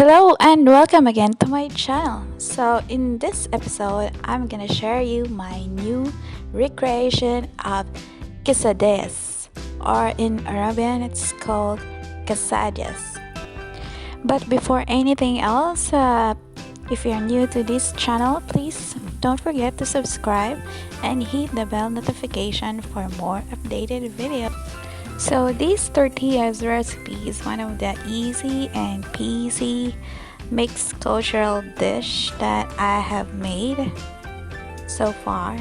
Hello and welcome again to my channel. So in this episode, I'm gonna share you my new recreation of quesadillas, or in Arabian it's called Kasadjas. But before anything else, if you're new to this channel, please don't forget to subscribe and hit the bell notification for more updated videos. So this tortillas recipe is one of the easy and peasy mixed cultural dish that I have made so far.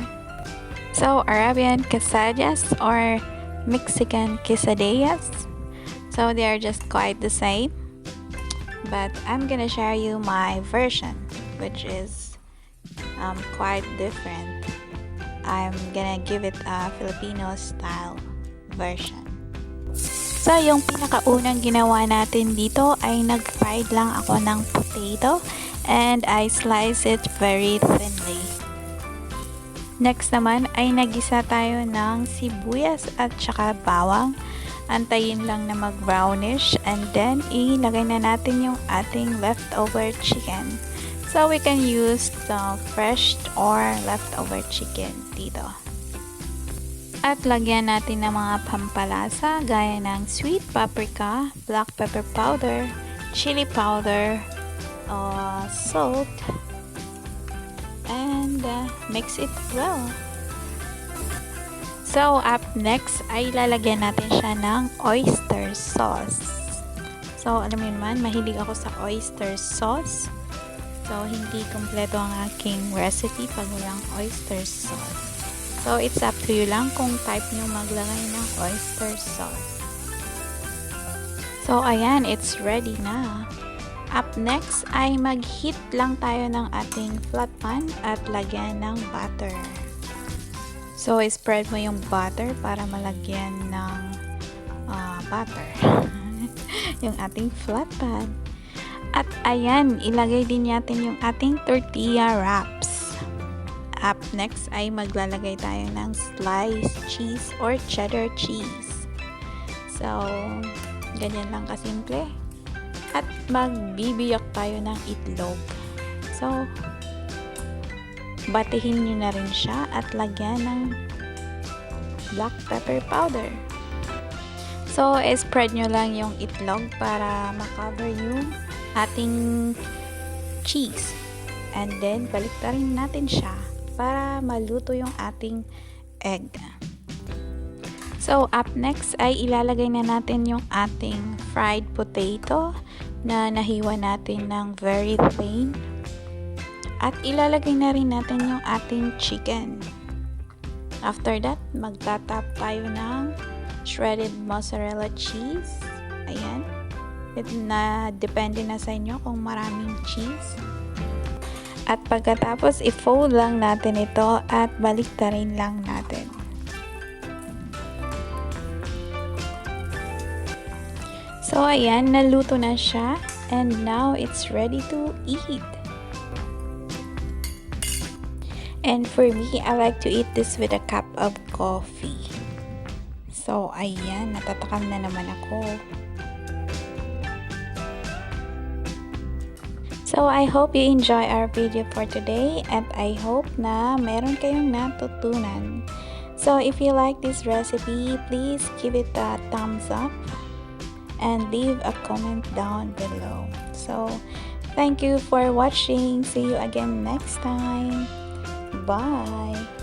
So Arabian quesadillas or Mexican quesadillas, so they are just quite the same, but I'm gonna share you my version, which is quite different. I'm gonna give it a Filipino style version. So, yung pinakaunang ginawa natin dito ay nag-fried lang ako ng potato and I slice it very thinly. Next naman ay nagisa tayo ng sibuyas at saka bawang. Antayin lang na mag-brownish and then ilagay na natin yung ating leftover chicken. So, we can use the fresh or leftover chicken dito. At lagyan natin ng mga pampalasa gaya ng sweet paprika, black pepper powder, chili powder, salt, and mix it well. So up next ay lalagyan natin siya ng oyster sauce. So alam niyo naman, mahilig ako sa oyster sauce. So hindi kompleto ang aking recipe pag walang oyster sauce. So, it's up to you lang kung type nyo maglagay ng oyster sauce. So, ayan, it's ready na. Up next ay mag-heat lang tayo ng ating flat pan at lagyan ng butter. So, spread mo yung butter para malagyan ng butter yung ating flat pan. At ayan, ilagay din natin yung ating tortilla wraps. Up next ay maglalagay tayo ng sliced cheese or cheddar cheese. So, ganyan lang kasimple. At magbibiyak tayo ng itlog. So, batihin nyo na rin siya at lagyan ng black pepper powder. So, spread nyo lang yung itlog para makover yung ating cheese. And then, baliktarin natin siya para maluto yung ating egg. So, up next ay ilalagay na natin yung ating fried potato na nahiwa natin ng very thin. At ilalagay na rin natin yung ating chicken. After that, magtatap tayo ng shredded mozzarella cheese. Ayan. Depende na sa inyo kung maraming cheese. At pagkatapos, i-fold lang natin ito at baliktarin lang natin. So, ayan, naluto na siya. And now, it's ready to eat. And for me, I like to eat this with a cup of coffee. So, ayan, natatakam na naman ako. So, I hope you enjoy our video for today and I hope na meron kayong natutunan. So, if you like this recipe, please give it a thumbs up and leave a comment down below. So, thank you for watching. See you again next time. Bye!